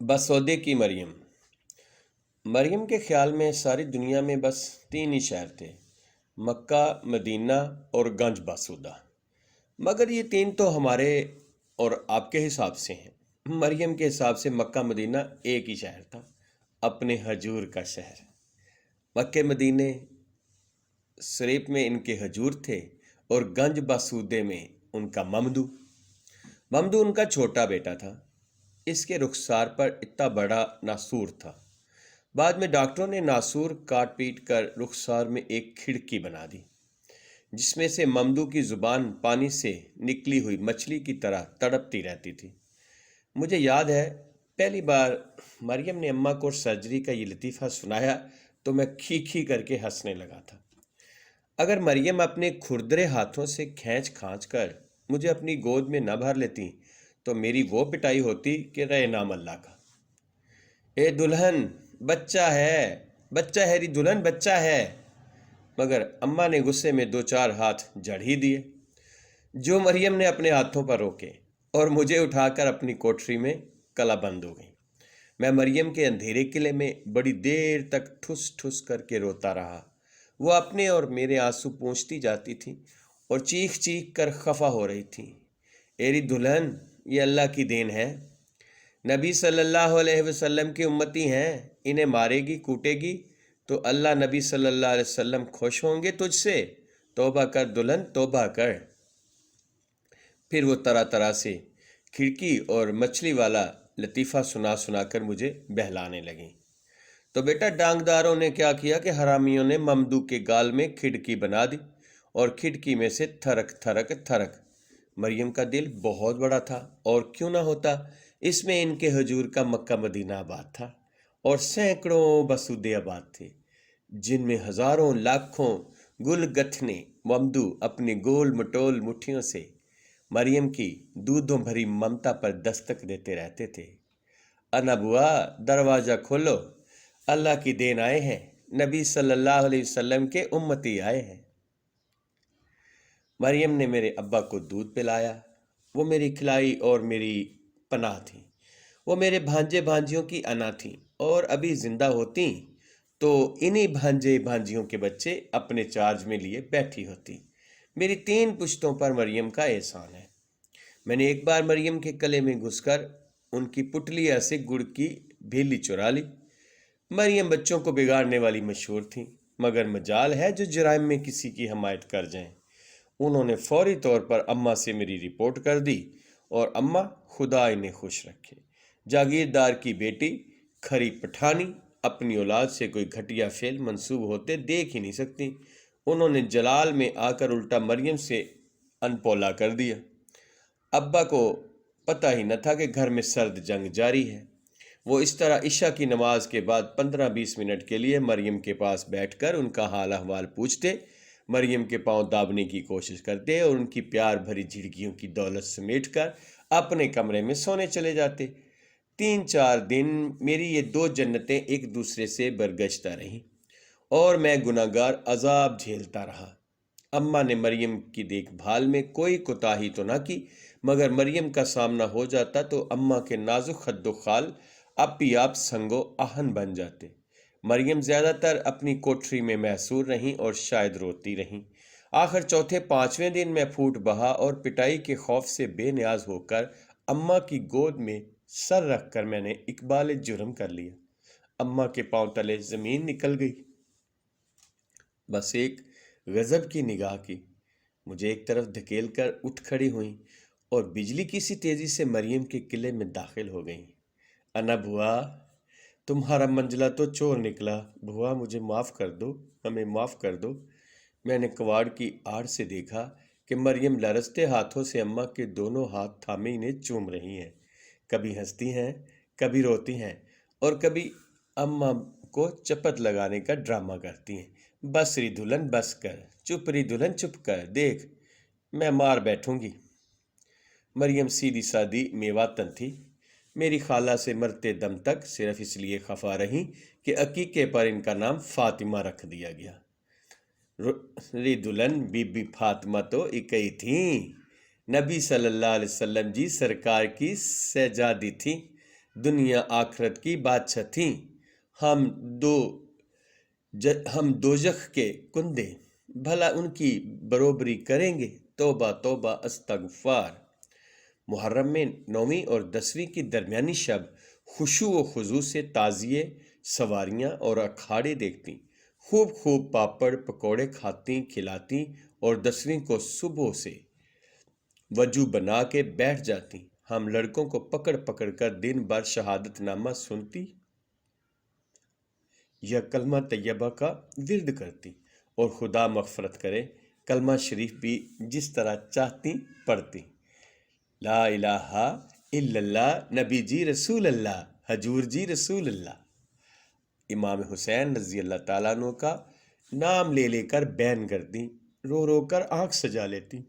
بسودے کی مریم۔ مریم کے خیال میں ساری دنیا میں بس تین ہی شہر تھے: مکہ، مدینہ اور گنج باسودہ۔ مگر یہ تین تو ہمارے اور آپ کے حساب سے ہیں۔ مریم کے حساب سے مکہ مدینہ ایک ہی شہر تھا، اپنے حجور کا شہر۔ مکہ مدینے شریف میں ان کے حجور تھے اور گنج باسودے میں ان کا ممدو ان کا چھوٹا بیٹا تھا۔ اس کے رخسار پر اتنا بڑا ناسور تھا۔ بعد میں ڈاکٹروں نے ناسور کاٹ پیٹ کر رخسار میں ایک کھڑکی بنا دی، جس میں سے ممدو کی زبان پانی سے نکلی ہوئی مچھلی کی طرح تڑپتی رہتی تھی۔ مجھے یاد ہے پہلی بار مریم نے اماں کو سرجری کا یہ لطیفہ سنایا تو میں کھی کر کے ہنسنے لگا تھا۔ اگر مریم اپنے کھردرے ہاتھوں سے کھینچ کھانچ کر مجھے اپنی گود میں نہ بھر لیتی تو میری وہ پٹائی ہوتی کہ رہے نام اللہ کا۔ اے دلہن، بچہ ہے ری دلہن، بچہ ہے۔ مگر اماں نے غصے میں دو چار ہاتھ جڑ ہی دیے، جو مریم نے اپنے ہاتھوں پر روکے، اور مجھے اٹھا کر اپنی کوٹری میں کلا بند ہو گئی۔ میں مریم کے اندھیرے قلعے میں بڑی دیر تک ٹھس ٹھس کر کے روتا رہا۔ وہ اپنے اور میرے آنسو پونچھتی جاتی تھی اور چیخ چیخ کر خفا ہو رہی تھی۔ اے ری دلہن، یہ اللہ کی دین ہے، نبی صلی اللہ علیہ وسلم کی امتی ہیں، انہیں مارے گی کوٹے گی تو اللہ نبی صلی اللہ علیہ وسلم خوش ہوں گے تجھ سے۔ توبہ کر دلہن، توبہ کر۔ پھر وہ طرح طرح سے کھڑکی اور مچھلی والا لطیفہ سنا کر مجھے بہلانے لگیں۔ تو بیٹا ڈانگداروں نے کیا کیا کہ حرامیوں نے ممدو کے گال میں کھڑکی بنا دی اور کھڑکی میں سے تھرک تھرک تھرک۔ مریم کا دل بہت بڑا تھا، اور کیوں نہ ہوتا، اس میں ان کے حجور کا مکہ مدینہ آباد تھا اور سینکڑوں بسودے آباد تھے، جن میں ہزاروں لاکھوں گل گتھنے ممدو اپنی گول مٹول مٹھیوں سے مریم کی دودھوں بھری ممتا پر دستک دیتے رہتے تھے۔ انا بوا، دروازہ کھولو، اللہ کی دین آئے ہیں، نبی صلی اللہ علیہ وسلم کے امتی آئے ہیں۔ مریم نے میرے ابا کو دودھ پلایا۔ وہ میری کھلائی اور میری پناہ تھی۔ وہ میرے بھانجے بھانجیوں کی انا تھیں، اور ابھی زندہ ہوتی تو انہی بھانجے بھانجیوں کے بچے اپنے چارج میں لیے بیٹھی ہوتی۔ میری تین پشتوں پر مریم کا احسان ہے۔ میں نے ایک بار مریم کے گلے میں گھس کر ان کی پٹلیا سے گڑ کی بھیلی چرا لی۔ مریم بچوں کو بگاڑنے والی مشہور تھیں، مگر مجال ہے جو جرائم میں کسی کی حمایت کر جائیں۔ انہوں نے فوری طور پر اماں سے میری رپورٹ کر دی، اور اماں خدا انہیں خوش رکھے، جاگیردار کی بیٹی کھری پٹھانی اپنی اولاد سے کوئی گھٹیا فعل منسوب ہوتے دیکھ ہی نہیں سکتی۔ انہوں نے جلال میں آ کر الٹا مریم سے انپولا کر دیا۔ ابا کو پتہ ہی نہ تھا کہ گھر میں سرد جنگ جاری ہے۔ وہ اس طرح عشاء کی نماز کے بعد 15-20 منٹ کے لیے مریم کے پاس بیٹھ کر ان کا حال احوال پوچھتے، مریم کے پاؤں دابنے کی کوشش کرتے اور ان کی پیار بھری جھڑکیوں کی دولت سمیٹ کر اپنے کمرے میں سونے چلے جاتے۔ 3-4 دن میری یہ دو جنتیں ایک دوسرے سے برگشتہ رہیں، اور میں گناہگار عذاب جھیلتا رہا۔ اماں نے مریم کی دیکھ بھال میں کوئی کوتاہی تو نہ کی، مگر مریم کا سامنا ہو جاتا تو اماں کے نازک خد و خال اپی آپ سنگو آہن بن جاتے۔ مریم زیادہ تر اپنی کوٹری میں محصور رہیں اور شاید روتی رہیں۔ آخر چوتھے 5ویں دن میں پھوٹ بہا اور پٹائی کے خوف سے بے نیاز ہو کر اماں کی گود میں سر رکھ کر میں نے اقبال جرم کر لیا۔ اماں کے پاؤں تلے زمین نکل گئی، بس ایک غضب کی نگاہ کی، مجھے ایک طرف دھکیل کر اٹھ کھڑی ہوئیں اور بجلی کی سی تیزی سے مریم کے قلعے میں داخل ہو گئیں۔ انا بھوا، تمہارا منجلا تو چور نکلا، بھوا مجھے معاف کر دو، ہمیں معاف کر دو۔ میں نے کواڑ کی آڑ سے دیکھا کہ مریم لرزتے ہاتھوں سے اماں کے دونوں ہاتھ تھامے انہیں چوم رہی ہیں، کبھی ہنستی ہیں، کبھی روتی ہیں، اور کبھی اماں کو چپت لگانے کا ڈرامہ کرتی ہیں۔ بس ری دلہن بس کر، چپ ری دلہن چپ کر، دیکھ میں مار بیٹھوں گی۔ مریم سیدھی سادی میواتن تھی۔ میری خالہ سے مرتے دم تک صرف اس لیے خفا رہیں کہ عقیقے پر ان کا نام فاطمہ رکھ دیا گیا۔ ری دلہن بی بی فاطمہ تو اکئی تھیں، نبی صلی اللہ علیہ وسلم جی سرکار کی سہزادی تھیں۔ دنیا آخرت کی بادشاہ تھیں، ہم دوزخ کے کندے، بھلا ان کی بروبری کریں گے؟ توبہ توبہ استغفار۔ محرم میں 9ویں اور 10ویں کی درمیانی شب خشوع و خضوع سے تعزیے، سواریاں اور اکھاڑے دیکھتی، خوب خوب پاپڑ پکوڑے کھاتی کھلاتی، اور 10ویں کو صبح سے وضو بنا کے بیٹھ جاتی۔ ہم لڑکوں کو پکڑ پکڑ کر دن بھر شہادت نامہ سنتی یا کلمہ طیبہ کا ورد کرتی، اور خدا مغفرت کرے کلمہ شریف بھی جس طرح چاہتی پڑھتی۔ لا الہ الا اللہ، نبی جی رسول اللہ، حضور جی رسول اللہ۔ امام حسین رضی اللہ تعالیٰ عنہ کا نام لے لے کر بین کرتی، رو رو کر آنکھ سجا لیتی،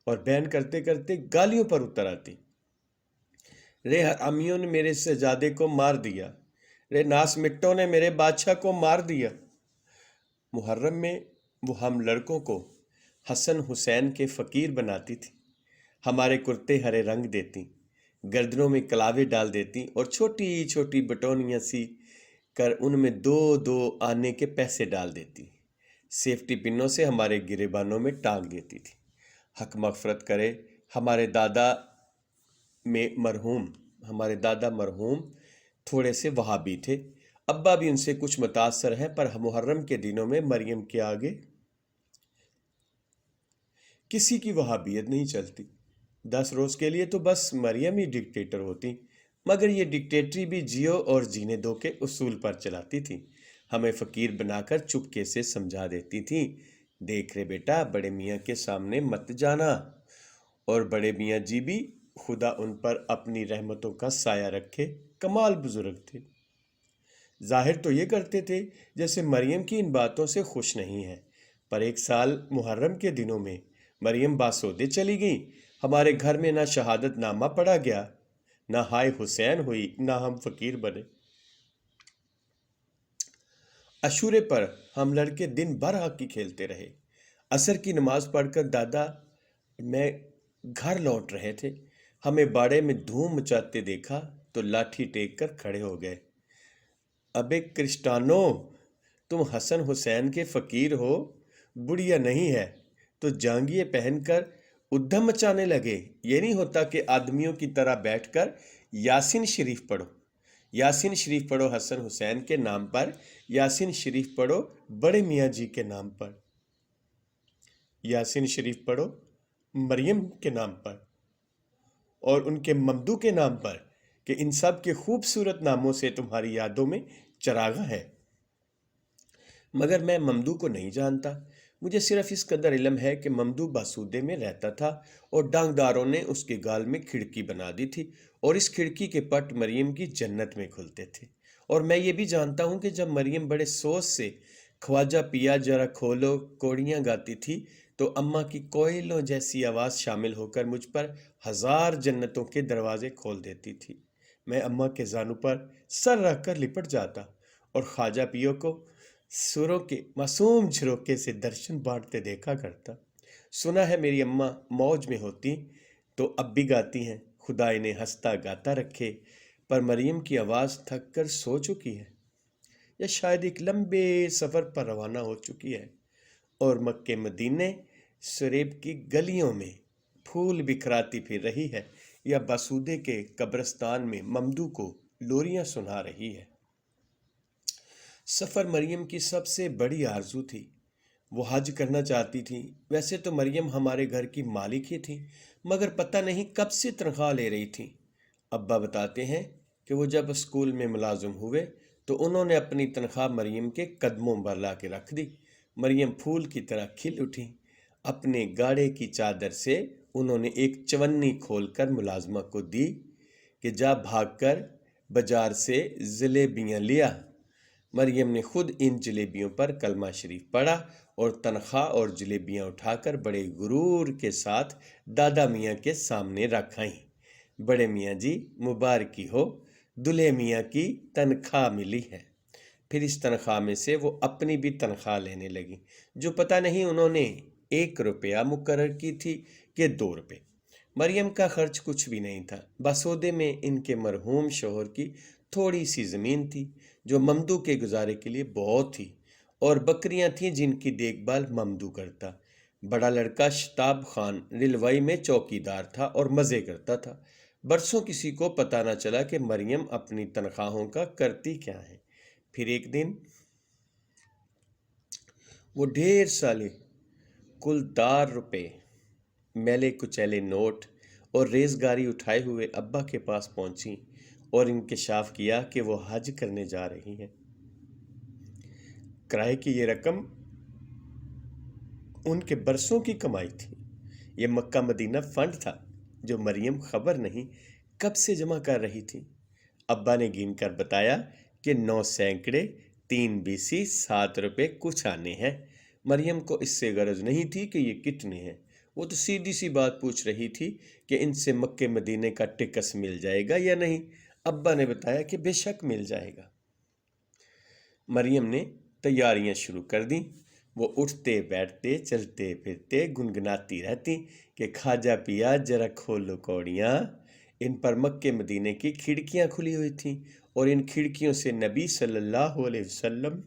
اور بین کرتے کرتے گالیوں پر اتر آتی۔ رے حرامیوں نے میرے شہزادے کو مار دیا، رے ناس مٹوں نے میرے بادشاہ کو مار دیا۔ محرم میں وہ ہم لڑکوں کو حسن حسین کے فقیر بناتی تھی، ہمارے کرتے ہرے رنگ دیتی، گردنوں میں کلاوے ڈال دیتی، اور چھوٹی چھوٹی بٹونیاں سی کر ان میں 2 آنے کے پیسے ڈال دیتی، سیفٹی پنوں سے ہمارے گریبانوں میں ٹانگ دیتی تھی۔ حق مغفرت کرے ہمارے دادا مرحوم تھوڑے سے وہابی تھے، ابا بھی ان سے کچھ متاثر ہیں، پر محرم کے دنوں میں مریم کے آگے کسی کی وہابیت نہیں چلتی۔ 10 روز کے لیے تو بس مریم ہی ڈکٹیٹر ہوتی، مگر یہ ڈکٹیٹری بھی جیو اور جینے دو کے اصول پر چلاتی تھی۔ ہمیں فقیر بنا کر چپکے سے سمجھا دیتی تھی، دیکھ رے بیٹا بڑے میاں کے سامنے مت جانا، اور بڑے میاں جی بھی خدا ان پر اپنی رحمتوں کا سایہ رکھے کمال بزرگ تھے۔ ظاہر تو یہ کرتے تھے جیسے مریم کی ان باتوں سے خوش نہیں ہے، پر ایک سال محرم کے دنوں میں مریم باسودے چلی گئی، ہمارے گھر میں نہ شہادت نامہ پڑھا گیا، نہ ہائے حسین ہوئی، نہ ہم فقیر بنے۔ عاشورے پر ہم لڑکے دن بھر ہاکی کھیلتے رہے۔ عصر کی نماز پڑھ کر دادا میں گھر لوٹ رہے تھے، ہمیں باڑے میں دھوم مچاتے دیکھا تو لاٹھی ٹیک کر کھڑے ہو گئے۔ ابے کرسٹانو، تم حسن حسین کے فقیر ہو، بڑھیا نہیں ہے تو جانگیے پہن کر ادھم مچانے لگے۔ یہ نہیں ہوتا کہ آدمیوں کی طرح بیٹھ کر یاسین شریف پڑھو، یاسین شریف پڑھو حسن حسین کے نام پر، یاسین شریف پڑھو بڑے میاں جی کے نام پر، یاسین شریف پڑھو مریم کے نام پر اور ان کے ممدو کے نام پر، کہ ان سب کے خوبصورت ناموں سے تمہاری یادوں میں چراغاں ہے۔ مگر میں ممدو کو نہیں جانتا، مجھے صرف اس قدر علم ہے کہ ممدو باسودے میں رہتا تھا، اور ڈانگداروں نے اس کے گال میں کھڑکی بنا دی تھی، اور اس کھڑکی کے پٹ مریم کی جنت میں کھلتے تھے۔ اور میں یہ بھی جانتا ہوں کہ جب مریم بڑے سوز سے خواجہ پیا ذرا کھولو کوڑیاں گاتی تھی تو اماں کی کوئلوں جیسی آواز شامل ہو کر مجھ پر 1000 جنتوں کے دروازے کھول دیتی تھی۔ میں اماں کے زانوں پر سر رکھ کر لپٹ جاتا اور خواجہ پیو کو سروں کے معصوم جھروکے سے درشن بانٹتے دیکھا کرتا۔ سنا ہے میری اماں موج میں ہوتی تو اب بھی گاتی ہیں، خدا انہیں ہنستا گاتا رکھے، پر مریم کی آواز تھک کر سو چکی ہے، یا شاید ایک لمبے سفر پر روانہ ہو چکی ہے، اور مکے مدینے سریب کی گلیوں میں پھول بکھراتی پھر رہی ہے، یا باسودے کے قبرستان میں ممدو کو لوریاں سنا رہی ہے۔ سفر مریم کی سب سے بڑی آرزو تھی، وہ حج کرنا چاہتی تھی۔ ویسے تو مریم ہمارے گھر کی مالک ہی تھی، مگر پتہ نہیں کب سے تنخواہ لے رہی تھی۔ ابا بتاتے ہیں کہ وہ جب اسکول میں ملازم ہوئے تو انہوں نے اپنی تنخواہ مریم کے قدموں پر لا کے رکھ دی۔ مریم پھول کی طرح کھل اٹھی۔ اپنے گاڑے کی چادر سے انہوں نے ایک چونی کھول کر ملازمہ کو دی کہ جا بھاگ کر بازار سے جلیبیاں لیا۔ مریم نے خود ان جلیبیوں پر کلمہ شریف پڑھا اور تنخواہ اور جلیبیاں اٹھا کر بڑے غرور کے ساتھ دادا میاں کے سامنے رکھ آئیں۔ بڑے میاں جی مبارکی ہو، دلہے میاں کی تنخواہ ملی ہے۔ پھر اس تنخواہ میں سے وہ اپنی بھی تنخواہ لینے لگی، جو پتہ نہیں انہوں نے 1 روپیہ مقرر کی تھی کہ 2 روپے۔ مریم کا خرچ کچھ بھی نہیں تھا۔ بسودے میں ان کے مرحوم شوہر کی تھوڑی سی زمین تھی جو ممدو کے گزارے کے لیے بہت تھی، اور بکریاں تھیں جن کی دیکھ بھال ممدو کرتا۔ بڑا لڑکا شتاب خان ریلوئی میں چوکی دار تھا اور مزے کرتا تھا۔ برسوں کسی کو پتہ نہ چلا کہ مریم اپنی تنخواہوں کا کرتی کیا ہے۔ پھر ایک دن وہ ڈھیر سالے کلدار روپے، میلے کچیلے نوٹ اور ریزگاری اٹھائے ہوئے ابا کے پاس پہنچی اور انکشاف کیا کہ وہ حج کرنے جا رہی ہیں۔ کرائے کی یہ رقم ان کے برسوں کی کمائی تھی۔ یہ مکہ مدینہ فنڈ تھا جو مریم خبر نہیں کب سے جمع کر رہی تھی۔ ابا نے گن کر بتایا کہ 9 سینکڑے 3 بیسی 7 روپے کچھ آنے ہیں۔ مریم کو اس سے غرض نہیں تھی کہ یہ کتنے ہیں، وہ تو سیدھی سی بات پوچھ رہی تھی کہ ان سے مکے مدینے کا ٹکس مل جائے گا یا نہیں۔ ابا نے بتایا کہ بے شک مل جائے گا۔ مریم نے تیاریاں شروع کر دیں۔ وہ اٹھتے بیٹھتے چلتے پھرتے گنگناتی رہتی کہ کھاجا پیا ذرا کھولو کوڑیاں۔ ان پر مکے مدینے کی کھڑکیاں کھلی ہوئی تھیں اور ان کھڑکیوں سے نبی صلی اللہ علیہ وسلم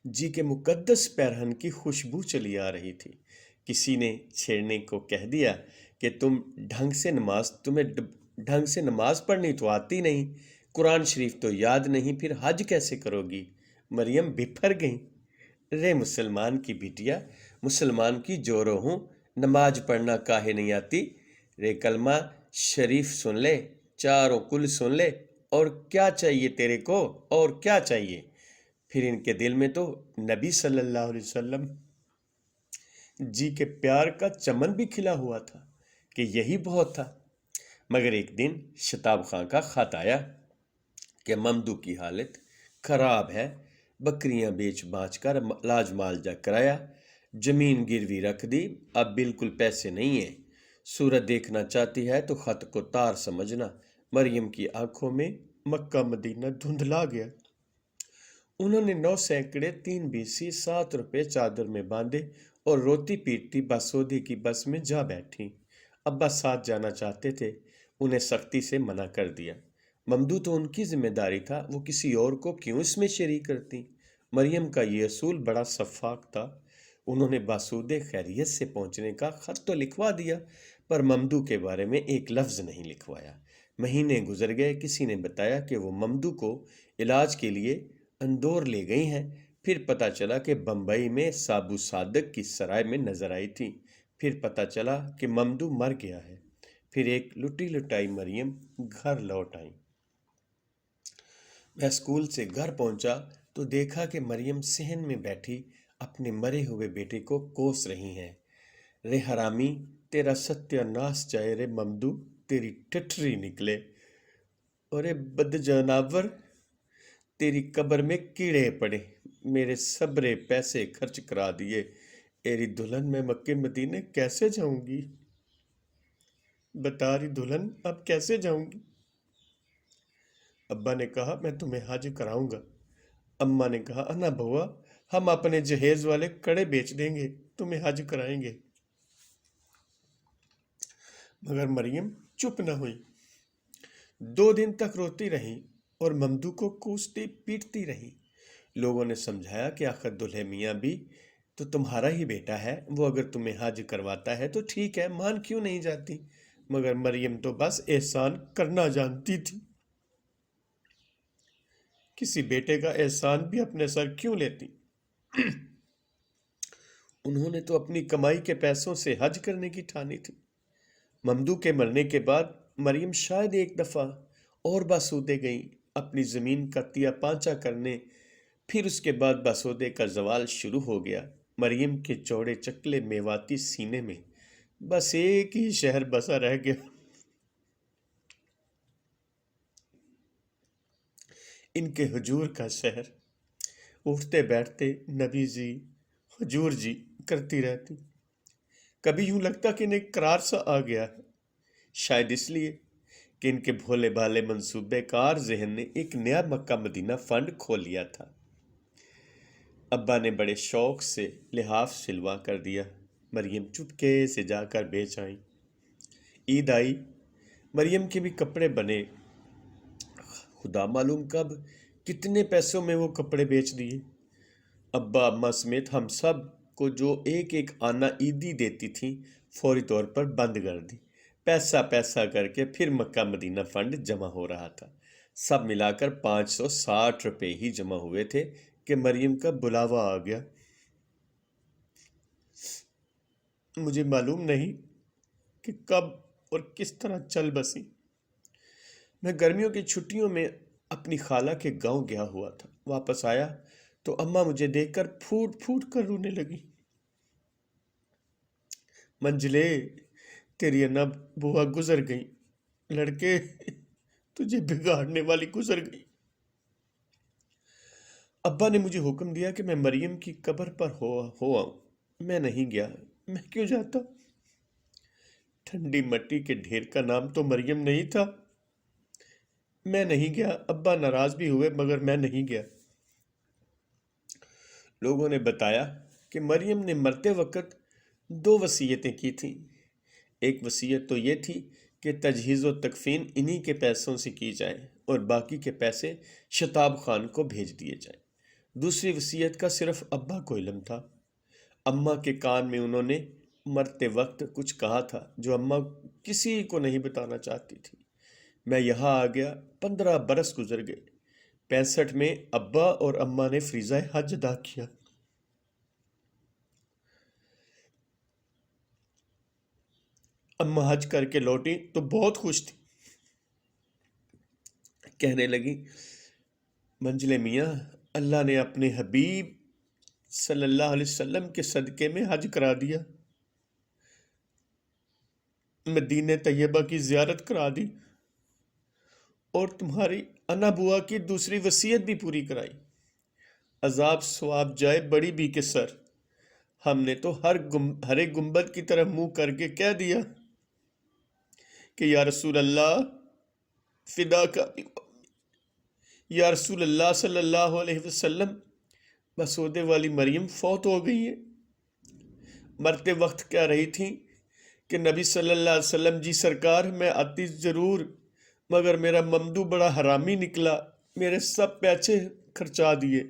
جی کے مقدس پیرہن کی خوشبو چلی آ رہی تھی۔ کسی نے چھیڑنے کو کہہ دیا کہ تمہیں ڈھنگ سے نماز پڑھنی تو آتی نہیں، قرآن شریف تو یاد نہیں، پھر حج کیسے کرو گی؟ مریم بپھر گئیں۔ رے مسلمان کی بیٹیا، مسلمان کی جورو ہوں، نماز پڑھنا کاہے نہیں آتی؟ رے کلمہ شریف سن لے، چاروں کل سن لے، اور کیا چاہیے تیرے کو، اور کیا چاہیے؟ پھر ان کے دل میں تو نبی صلی اللہ علیہ وسلم جی کے پیار کا چمن بھی کھلا ہوا تھا کہ یہی بہت تھا۔ مگر ایک دن شتاب خان کا خط آیا کہ ممدو کی حالت خراب ہے، بکریاں بیچ باچ کر علاج معالجہ کرایا، زمین گروی رکھ دی، اب بالکل پیسے نہیں ہیں، صورت دیکھنا چاہتی ہے تو خط کو تار سمجھنا۔ مریم کی آنکھوں میں مکہ مدینہ دھندلا گیا۔ انہوں نے 9 سینکڑے 3 بیسی 7 روپے چادر میں باندھے اور روتی پیٹتی بسودے کی بس میں جا بیٹھی۔ ابا ساتھ جانا چاہتے تھے، انہیں سختی سے منع کر دیا۔ ممدو تو ان کی ذمہ داری تھا، وہ کسی اور کو کیوں اس میں شریک کرتی؟ مریم کا یہ اصول بڑا شفاف تھا۔ انہوں نے بسودے خیریت سے پہنچنے کا خط تو لکھوا دیا، پر ممدو کے بارے میں ایک لفظ نہیں لکھوایا۔ مہینے گزر گئے، کسی نے بتایا کہ وہ ممدو کو علاج کے لیے اندور لے گئی ہیں۔ پھر پتہ چلا کہ بمبئی میں سابو صادق کی سرائے میں نظر آئی تھی۔ پھر پتہ چلا کہ ممدو مر گیا ہے۔ پھر ایک لٹی لٹائی مریم گھر لوٹ آئی۔ میں اسکول سے گھر پہنچا تو دیکھا کہ مریم صحن میں بیٹھی اپنے مرے ہوئے بیٹے کو کوس رہی ہیں۔ رے حرامی، تیرا ستیہ ناس جائے رے ممدو، تیری ٹھٹری نکلے، اور اے بد جانور، تیری قبر میں کیڑے پڑے، میرے سبرے پیسے خرچ کرا دیے، ایری دلہن میں مکے مدینے کیسے جاؤں گی؟ بتا رہی دلہن، اب کیسے جاؤں گی؟ ابا نے کہا میں تمہیں حج کراؤں گا۔ اماں نے کہا انا بوا، ہم اپنے جہیز والے کڑے بیچ دیں گے، تمہیں حج کرائیں گے۔ مگر مریم چپ نہ ہوئی۔ 2 دن تک روتی رہی اور ممدو کو کوستی پیٹتی رہی۔ لوگوں نے سمجھایا کہ آخر دلہے میاں بھی تو تمہارا ہی بیٹا ہے، وہ اگر تمہیں حج کرواتا ہے تو ٹھیک ہے، مان کیوں نہیں جاتی؟ مگر مریم تو بس احسان کرنا جانتی تھی۔ کسی بیٹے کا احسان بھی اپنے سر کیوں لیتی؟ انہوں نے تو اپنی کمائی کے پیسوں سے حج کرنے کی ٹھانی تھی۔ ممدو کے مرنے کے بعد مریم شاید ایک دفعہ اور بسودے گئیں اپنی زمین کا تیا پانچا کرنے، پھر اس کے بعد بسودے کا زوال شروع ہو گیا۔ مریم کے چوڑے چکلے میواتی سینے میں بس ایک ہی شہر بسا رہ گیا۔ ان کے حضور کا شہر۔ اٹھتے بیٹھتے نبی جی، حضور جی کرتی رہتی۔ کبھی یوں لگتا کہ انہیں قرار سا آ گیا ہے، شاید اس لیے کہ ان کے بھولے بھالے منصوبے کار ذہن نے ایک نیا مکہ مدینہ فنڈ کھول لیا تھا۔ ابا نے بڑے شوق سے لحاف سلوا کر دیا۔ مریم چپکے سے جا کر بیچ آئیں۔ عید آئی، مریم کے بھی کپڑے بنے، خدا معلوم کب کتنے پیسوں میں وہ کپڑے بیچ دیے۔ ابا اماں سمیت ہم سب کو جو ایک ایک آنا عیدی دیتی تھیں فوری طور پر بند کر دی۔ پیسہ پیسہ کر کے پھر مکہ مدینہ فنڈ جمع ہو رہا تھا۔ سب ملا کر 560 روپے ہی جمع ہوئے تھے کہ مریم کا بلاوا آ گیا۔ مجھے معلوم نہیں کہ کب اور کس طرح چل بسی۔ میں گرمیوں کی چھٹیوں میں اپنی خالہ کے گاؤں گیا ہوا تھا۔ واپس آیا تو اماں مجھے دیکھ کر پھوٹ پھوٹ کر رونے لگی۔ منجلے، تیری انا بوا گزر گئی، لڑکے تجھے بگاڑنے والی گزر گئی۔ ابا نے مجھے حکم دیا کہ میں مریم کی قبر پر ہو آؤں۔ میں نہیں گیا۔ میں کیوں جاتا؟ ٹھنڈی مٹی کے ڈھیر کا نام تو مریم نہیں تھا۔ میں نہیں گیا۔ ابا ناراض بھی ہوئے مگر میں نہیں گیا۔ لوگوں نے بتایا کہ مریم نے مرتے وقت 2 وصیتیں کی تھیں۔ ایک وصیت تو یہ تھی کہ تجہیز و تکفین انہی کے پیسوں سے کی جائے اور باقی کے پیسے شتاب خان کو بھیج دیے جائیں۔ دوسری وصیت کا صرف ابا کو علم تھا۔ اماں کے کان میں انہوں نے مرتے وقت کچھ کہا تھا جو اماں کسی کو نہیں بتانا چاہتی تھی۔ میں یہاں آ گیا، 15 برس گزر گئے۔ 65 میں ابا اور اماں نے فریضہ حج ادا کیا۔ اماں حج کر کے لوٹی تو بہت خوش تھی۔ کہنے لگی، منجلے میاں، اللہ نے اپنے حبیب صلی اللہ علیہ وسلم کے صدقے میں حج کرا دیا، مدینہ طیبہ کی زیارت کرا دی اور تمہاری انا بوا کی دوسری وصیت بھی پوری کرائی۔ عذاب ثواب جائے بڑی بی کے سر۔ ہم نے تو ہر ایک گنبد کی طرف منہ کر کے کہہ دیا کہ یا رسول اللہ فدا کا، یا رسول اللہ صلی اللہ علیہ وسلم، بسودے والی مریم فوت ہو گئی ہے۔ مرتے وقت کہہ رہی تھی کہ نبی صلی اللہ علیہ وسلم جی سرکار، میں آتی ضرور مگر میرا ممدو بڑا حرامی نکلا، میرے سب پیسے خرچا دیے۔